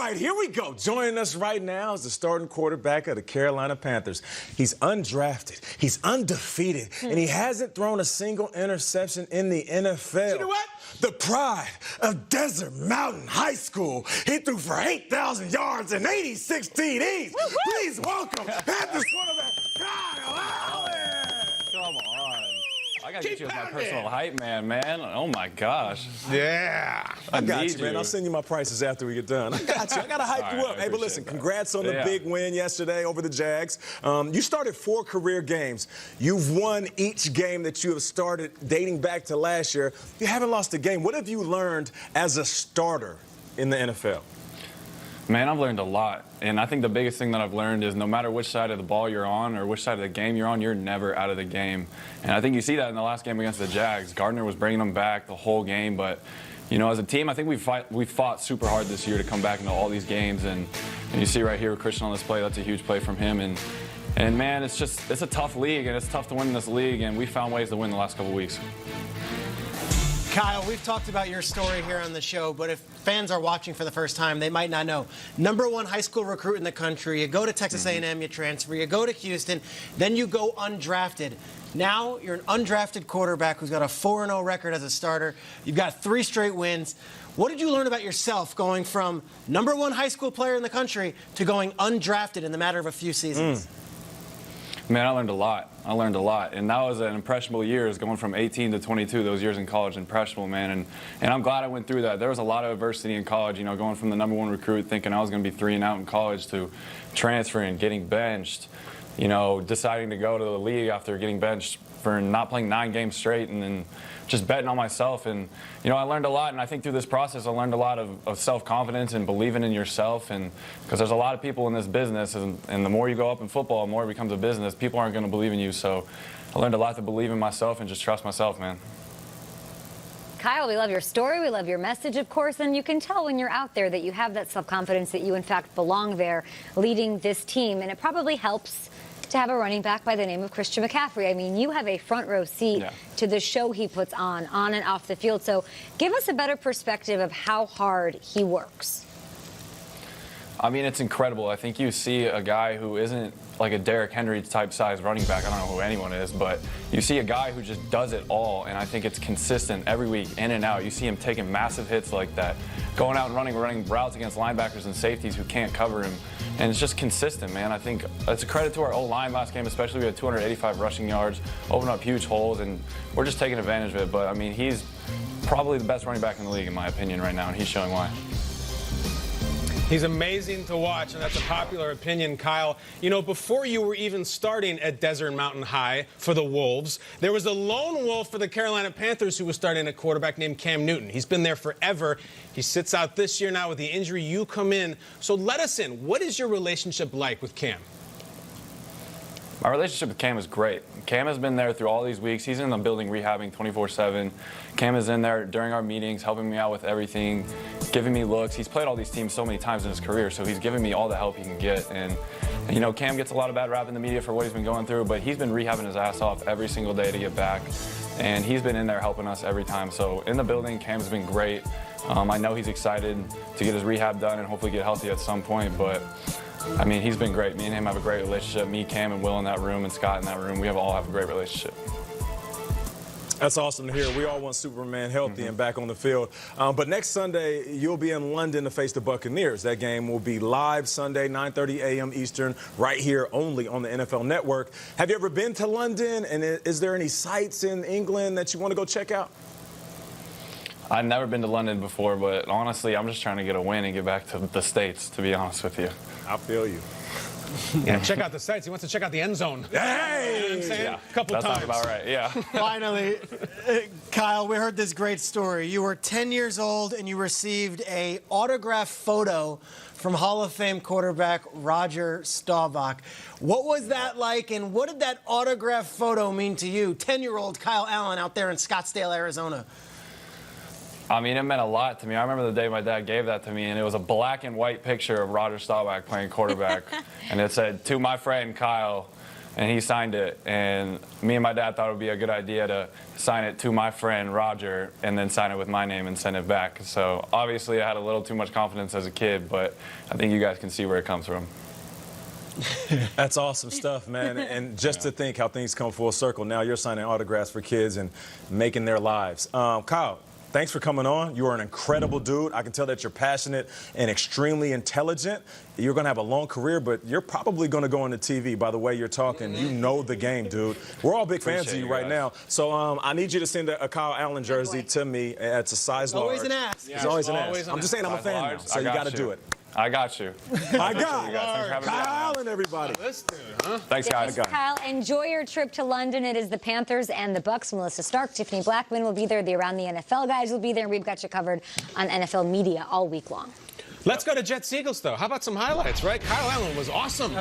right, here we go. Joining us right now is the starting quarterback of the Carolina Panthers. He's undrafted, he's undefeated, and he hasn't thrown a single interception in the NFL. You know what? The pride of Desert Mountain High School. He threw for 8,000 yards and 86 TDs. Please welcome Panthers quarterback Kyle Allen. Come on. I got to get you as my personal hype man. Oh, my gosh. Yeah. I got you, man. I'll send you my prices after we get done. I got you. I got to hype you up. Hey, but listen, congrats on the big win yesterday over the Jags. You started 4 career games. You've won each game that you have started dating back to last year. You haven't lost a game. What have you learned as a starter in the NFL? Man, I've learned a lot. And I think the biggest thing that I've learned is no matter which side of the ball you're on or which side of the game you're on, you're never out of the game. And I think you see that in the last game against the Jags. Gardner was bringing them back the whole game. But, you know, as a team, I think we fought super hard this year to come back into all these games. And you see right here with Christian on this play, that's a huge play from him. And man, it's a tough league, and it's tough to win in this league. And we found ways to win the last couple weeks. Kyle, we've talked about your story here on the show, but if fans are watching for the first time, they might not know. #1 high school recruit in the country. You go to Texas A&M, you transfer, you go to Houston, then you go undrafted. Now you're an undrafted quarterback who's got a 4-0 record as a starter. You've got 3 straight wins. What did you learn about yourself going from #1 high school player in the country to going undrafted in the matter of a few seasons? Man, I learned a lot. And that was an impressionable years, going from 18 to 22, those years in college, impressionable, man. And I'm glad I went through that. There was a lot of adversity in college, you know, going from the #1 recruit, thinking I was going to be 3 and out in college, to transferring, getting benched, you know, deciding to go to the league after getting benched for not playing 9 games straight, and then just betting on myself. And, you know, I learned a lot, and I think through this process I learned a lot of self-confidence and believing in yourself. And because there's a lot of people in this business, and the more you go up in football, the more it becomes a business. People aren't going to believe in you. So I learned a lot to believe in myself and just trust myself, man. Kyle, we love your story. We love your message, of course. And you can tell when you're out there that you have that self-confidence, that you, in fact, belong there leading this team. And it probably helps to have a running back by the name of Christian McCaffery. I mean, you have a front row seat to the show he puts on and off the field. So give us a better perspective of how hard he works. I mean, it's incredible. I think you see a guy who isn't like a Derrick Henry type size running back. I don't know who anyone is, but you see a guy who just does it all, and I think it's consistent every week, in and out. You see him taking massive hits like that, going out and running routes against linebackers and safeties who can't cover him, and it's just consistent, man. I think it's a credit to our O-line last game, especially. We had 285 rushing yards, opened up huge holes, and we're just taking advantage of it. But, I mean, he's probably the best running back in the league, in my opinion, right now, and he's showing why. He's amazing to watch, and that's a popular opinion, Kyle. You know, before you were even starting at Desert Mountain High for the Wolves, there was a lone wolf for the Carolina Panthers who was starting a quarterback named Cam Newton. He's been there forever. He sits out this year now with the injury. You come in. So let us in. What is your relationship like with Cam? My relationship with Cam is great. Cam has been there through all these weeks. He's in the building rehabbing 24/7. Cam is in there during our meetings, helping me out with everything, giving me looks. He's played all these teams so many times in his career, so he's giving me all the help he can get. And you know, Cam gets a lot of bad rap in the media for what he's been going through, but he's been rehabbing his ass off every single day to get back. And he's been in there helping us every time. So in the building, Cam's been great. I know he's excited to get his rehab done and hopefully get healthy at some point, but I mean, he's been great. Me and him have a great relationship. Me, Cam, and Will in that room, and Scott in that room. We all have a great relationship. That's awesome to hear. We all want Superman healthy and back on the field. But next Sunday, you'll be in London to face the Buccaneers. That game will be live Sunday, 9:30 a.m. Eastern, right here only on the NFL Network. Have you ever been to London? And is there any sites in England that you want to go check out? I've never been to London before, but honestly, I'm just trying to get a win and get back to the States, to be honest with you. I feel you. Yeah, check out the sites. He wants to check out the end zone. Hey! You know what I'm saying? Yeah, a couple that times. sounds about right, yeah. Finally, Kyle, we heard this great story. You were 10 years old and you received an autographed photo from Hall of Fame quarterback Roger Staubach. What was that like, and what did that autographed photo mean to you, 10-year-old Kyle Allen out there in Scottsdale, Arizona? I mean, it meant a lot to me. I remember the day my dad gave that to me, and it was a black and white picture of Roger Staubach playing quarterback. And it said, "To my friend Kyle, and he signed it. And me and my dad thought it would be a good idea to sign it to my friend Roger and then sign it with my name and send it back. So obviously I had a little too much confidence as a kid, but I think you guys can see where it comes from. That's awesome stuff, man. And just to think how things come full circle. Now you're signing autographs for kids and making their lives. Kyle, thanks for coming on. You are an incredible dude. I can tell that you're passionate and extremely intelligent. You're going to have a long career, but you're probably going to go into TV by the way you're talking. You know the game, dude. We're all big fans of you right now. So I need you to send a Kyle Allen jersey to me. It's a size large. Always an ass. It's always an ass. I'm just saying I'm a fan now, so you got to do it. I got you. I got it. Kyle and everybody. This dude, huh? Thanks, guys. Kyle, enjoy your trip to London. It is the Panthers and the Bucks. Melissa Stark, Tiffany Blackman will be there. The Around the NFL guys will be there. We've got you covered on NFL media all week long. Let's go to Jets Eagles, though. How about some highlights, right? Kyle Allen was awesome.